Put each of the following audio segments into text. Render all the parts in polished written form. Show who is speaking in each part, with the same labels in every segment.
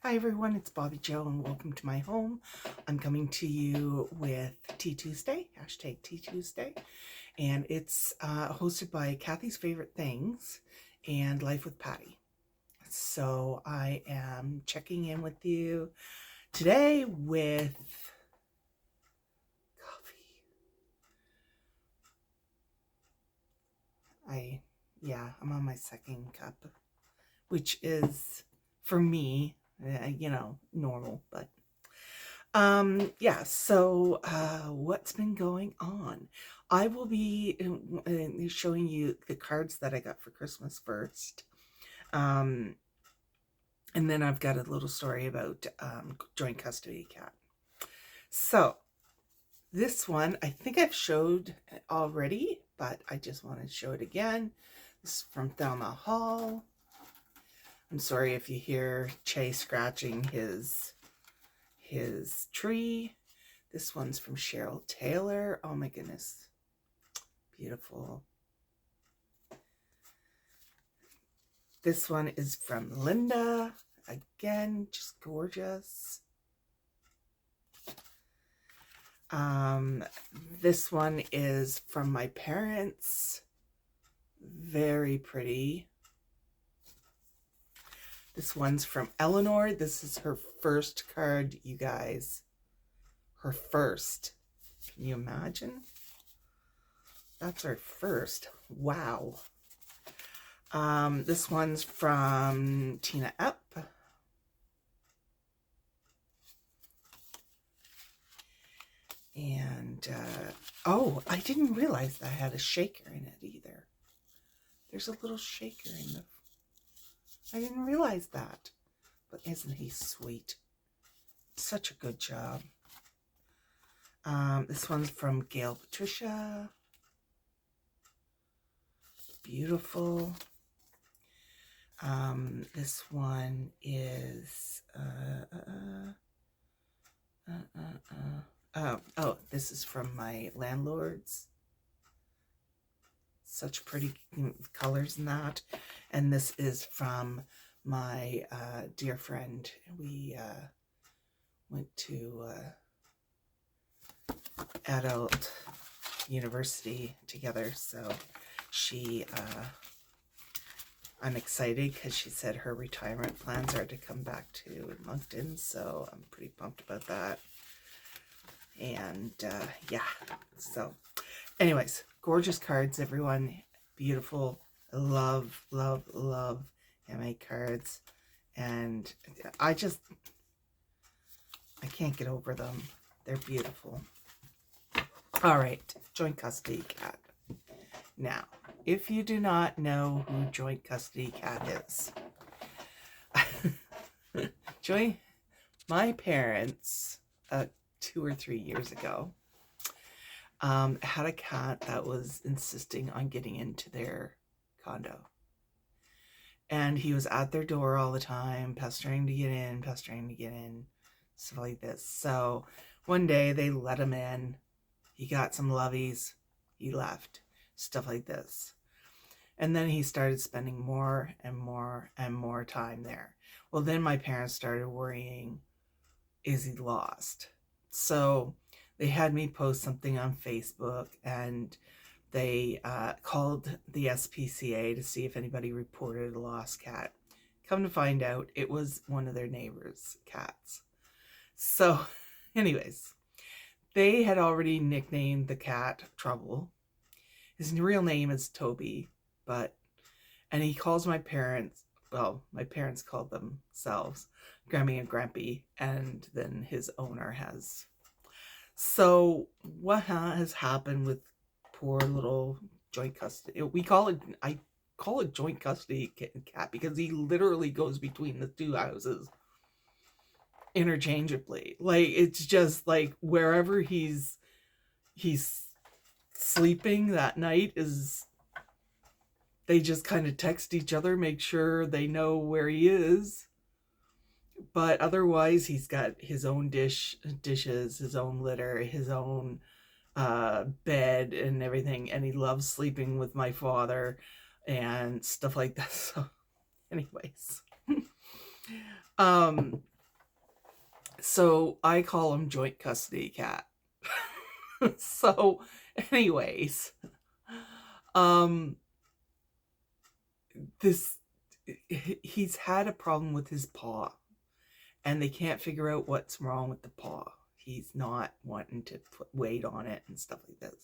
Speaker 1: Hi everyone, it's Bobbi-Jo and welcome to my home. I'm coming to you with Tea Tuesday, hashtag Tea Tuesday, and it's hosted by Kathy's Favorite Things and Life with Patty. So I am checking in with you today with coffee. I'm on my second cup, which is for me, normal, but so what's been going on? I will be showing you the cards that I got for Christmas first. And then I've got a little story about joint custody cat. So this one, I think I've showed already, but I just want to show it again. This is from Thelma Hall. I'm sorry if you hear Che scratching his tree. This one's from Cheryl Taylor. Oh my goodness. Beautiful. This one is from Linda. Again, just gorgeous. This one is from my parents. Very pretty. This one's from Eleanor. This is her first card, you guys. Her first. Can you imagine? That's her first. Wow. This one's from Tina Epp. And, oh, I didn't realize that I had a shaker in it either. There's a little shaker in the... I didn't realize that. But isn't he sweet? Such a good job. This one's from Gail Patricia. Beautiful. This one is this is from my landlords. Such pretty colors in that. And this is from my dear friend. We went to adult university together, so she I'm excited because she said her retirement plans are to come back to Moncton, so I'm pretty pumped about that. And yeah, so anyways, gorgeous cards, everyone. Beautiful. Love handmade cards, and I can't get over them. They're beautiful. All right, joint custody cat. Now, if you do not know who joint custody cat is, my parents 2 or 3 years ago had a cat that was insisting on getting into their condo, and he was at their door all the time, pestering to get in, stuff like this. So one day they let him in. He got some lovies, he left, stuff like this. And then he started spending more and more and more time there. Well, then my parents started worrying, is he lost? So they had me post something on Facebook, and they called the SPCA to see if anybody reported a lost cat. Come to find out, it was one of their neighbors' cats. So anyways, they had already nicknamed the cat Trouble. His real name is Toby, and he calls my parents, well, my parents called themselves Grammy and Grampy, and then his owner has. So what has happened with poor little joint custody? I call it joint custody cat because he literally goes between the two houses interchangeably. Like, it's just like wherever he's sleeping that night is, they just kind of text each other, make sure they know where he is. But otherwise, he's got his own dishes, his own litter, his own bed and everything, and he loves sleeping with my father and stuff like that. So anyways, So I call him joint custody cat. So anyways, um this he's had a problem with his paw, and they can't figure out what's wrong with the paw. He's not wanting to put weight on it and stuff like this.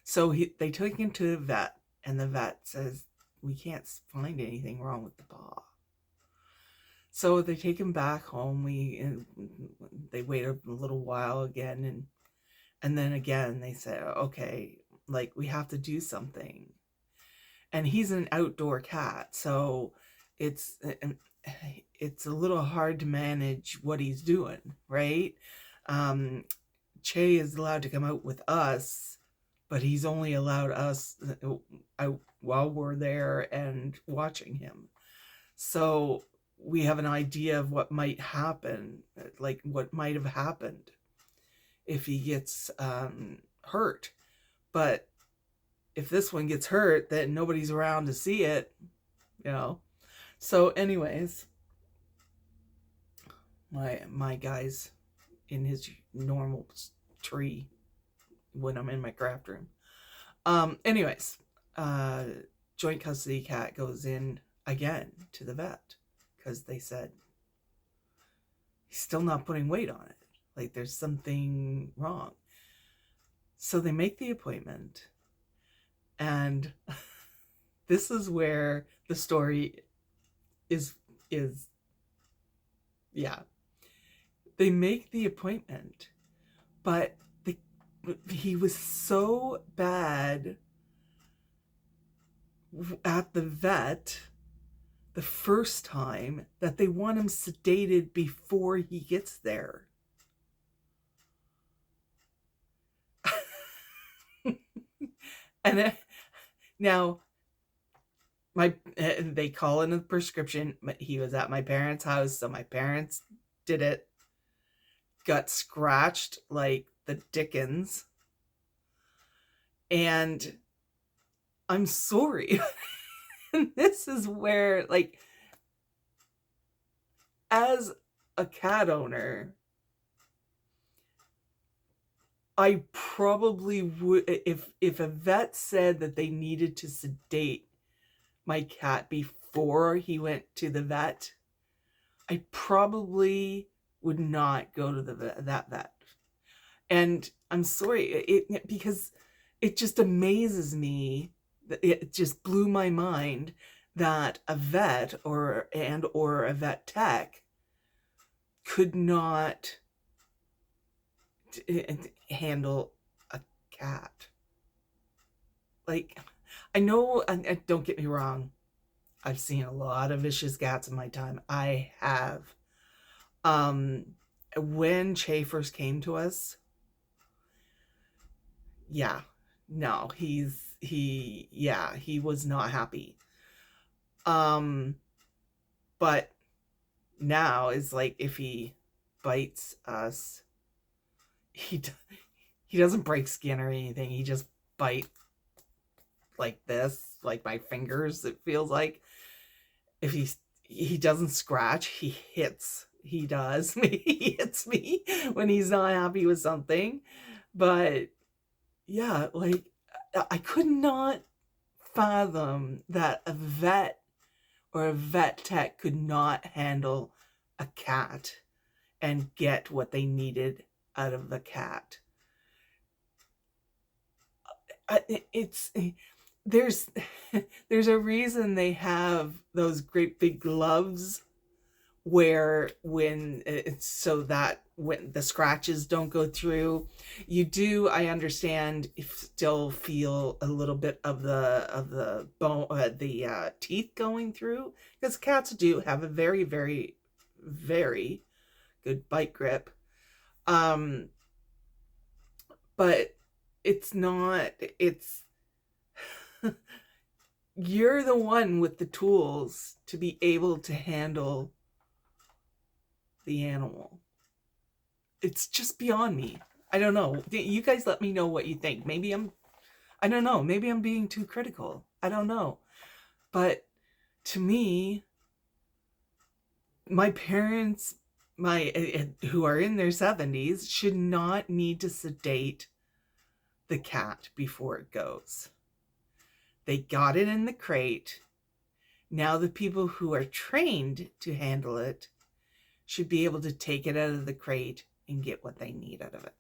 Speaker 1: So they took him to the vet, and the vet says, we can't find anything wrong with the paw. So they take him back home. They wait a little while again, and then again they say, okay, like, we have to do something. And he's an outdoor cat, so it's a little hard to manage what he's doing, right? Che is allowed to come out with us, but he's only allowed us out while we're there and watching him. So we have an idea of what might happen, like what might have happened if he gets hurt. But if this one gets hurt, then nobody's around to see it, you know. So anyways, my guy's in his normal tree when I'm in my craft room. Anyways, joint custody cat goes in again to the vet because they said he's still not putting weight on it. Like, there's something wrong. So they make the appointment, and this is where the story is yeah. They make the appointment, but he was so bad at the vet the first time that they want him sedated before he gets there. And now they call in a prescription. He was at my parents' house, so my parents did it. Got scratched like the dickens, and I'm sorry. And this is where, like, as a cat owner, I probably would, if a vet said that they needed to sedate my cat before he went to the vet, I probably would not go to that vet. And I'm sorry, because it just amazes me. It just blew my mind that a vet or a vet tech could not handle a cat. Like, I know, and don't get me wrong, I've seen a lot of vicious cats in my time. I have. When Che first came to us, yeah, no, he was not happy. But now it's like, if he bites us, he doesn't break skin or anything. He just bites like this, like my fingers, it feels like. If he doesn't scratch, he hits. He does. He hits me when he's not happy with something. But yeah, like, I could not fathom that a vet or a vet tech could not handle a cat and get what they needed out of the cat. There's a reason they have those great big gloves where so that when the scratches don't go through, you do, I understand, still feel a little bit of the bone, the teeth going through, because cats do have a very, very, very good bite grip. But it's not, you're the one with the tools to be able to handle the animal. It's just beyond me. I don't know. You guys let me know what you think. I don't know. Maybe I'm being too critical. I don't know. But to me, my parents who are in their 70s should not need to sedate the cat before it goes. They got it in the crate. Now the people who are trained to handle it should be able to take it out of the crate and get what they need out of it.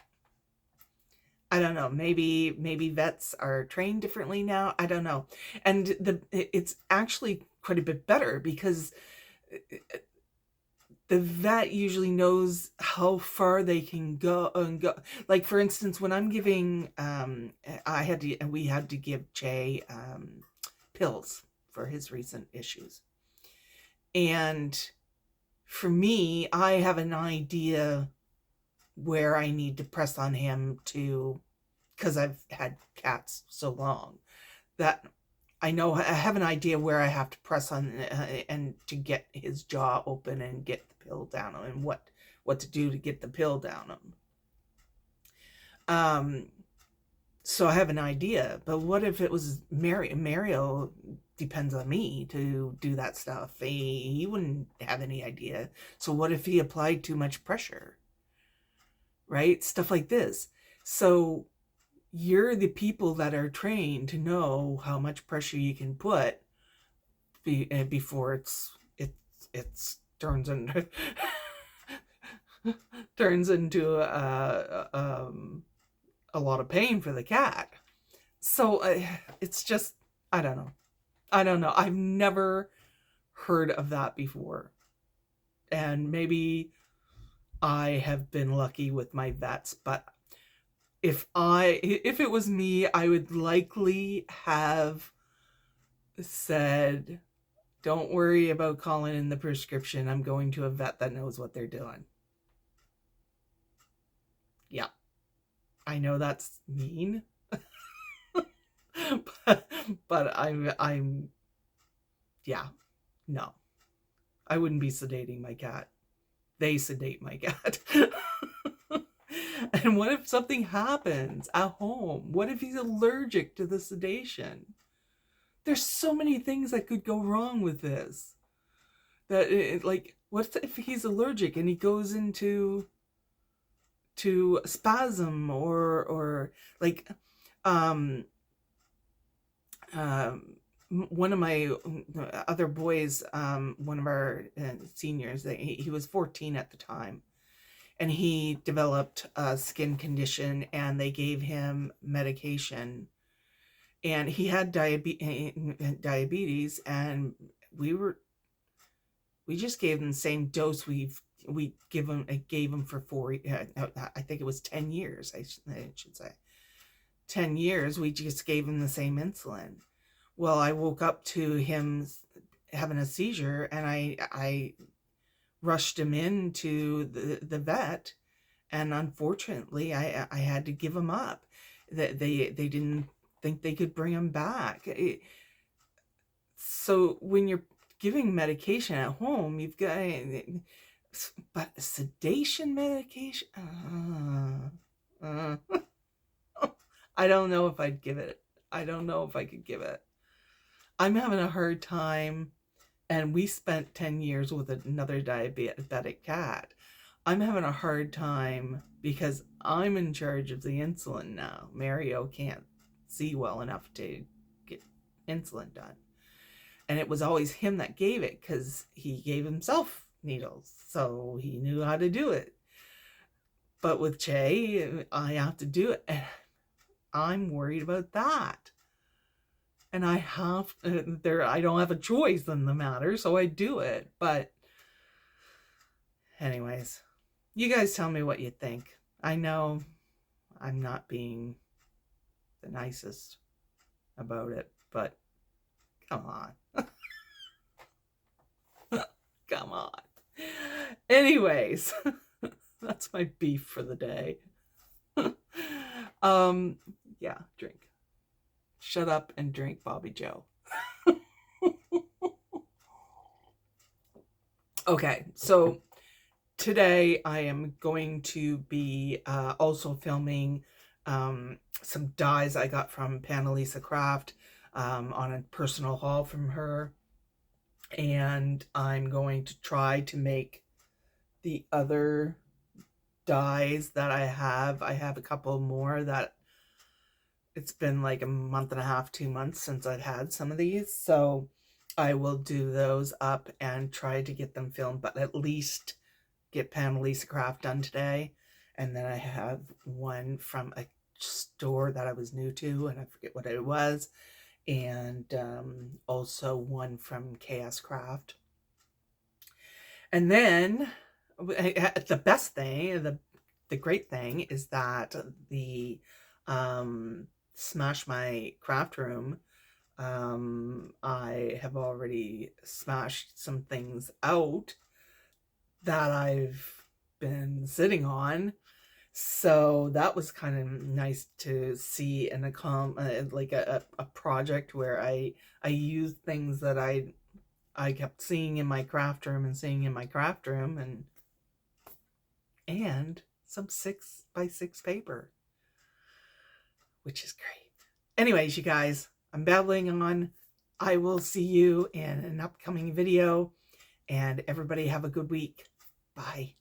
Speaker 1: I don't know. Maybe vets are trained differently now. I don't know. And it's actually quite a bit better because the vet usually knows how far they can go and go. Like, for instance, when I'm giving, we had to give Jay pills for his recent issues. And for me, I have an idea where I need to press on him to, because I've had cats so long, that I know I have an idea where I have to press on and to get his jaw open and get the pill down him, and what to do to get the pill down him. So I have an idea, but what if it was Mario depends on me to do that stuff. He wouldn't have any idea. So what if he applied too much pressure? Right? Stuff like this. So you're the people that are trained to know how much pressure you can put before it's turns into a lot of pain for the cat. So it's just, I don't know. I've never heard of that before. And maybe I have been lucky with my vets, but if it was me, I would likely have said, don't worry about calling in the prescription. I'm going to a vet that knows what they're doing. Yeah. I know that's mean. but I'm yeah, no. I wouldn't be sedating my cat. They sedate my cat. And what if something happens at home? What if he's allergic to the sedation? There's so many things that could go wrong with this. Like, what if he's allergic and he goes into spasm or like one of my other boys, one of our seniors, he was 14 at the time, and he developed a skin condition, and they gave him medication, and he had diabetes, and we just gave him the same dose we gave him for 4, I think it was 10 years, I should say. 10 years, we just gave him the same insulin. Well, I woke up to him having a seizure, and I rushed him into the vet, and unfortunately, I had to give him up. They didn't think they could bring him back. So when you're giving medication at home, you've got, but sedation medication, I don't know if I'd give it. I don't know if I could give it. I'm having a hard time, and we spent 10 years with another diabetic cat. I'm having a hard time because I'm in charge of the insulin now. Mario can't see well enough to get insulin done. And it was always him that gave it because he gave himself needles, so he knew how to do it. But with Jay, I have to do it. And I'm worried about that. And I don't have a choice in the matter, so I do it. But anyways, you guys tell me what you think. I know I'm not being the nicest about it, but come on. Come on. Anyways, that's my beef for the day. Yeah, drink. Shut up and drink, Bobbi-Jo. Okay, so today I am going to be also filming some dyes I got from Panelisa Craft on a personal haul from her. And I'm going to try to make the other dies that I have. I have a couple more that it's been like a month and a half, 2 months since I've had some of these. So I will do those up and try to get them filmed, but at least get Panelisa Craft done today. And then I have one from a store that I was new to, and I forget what it was. And also one from KS Craft. And then the best thing, the great thing is that the Smash My Craft Room, I have already smashed some things out that I've been sitting on. So that was kind of nice to see in a like a project where I used things that I kept seeing in my craft room and seeing in my craft room, and some 6x6 paper, which is great. Anyways, you guys, I'm babbling on. I will see you in an upcoming video, and everybody have a good week. Bye.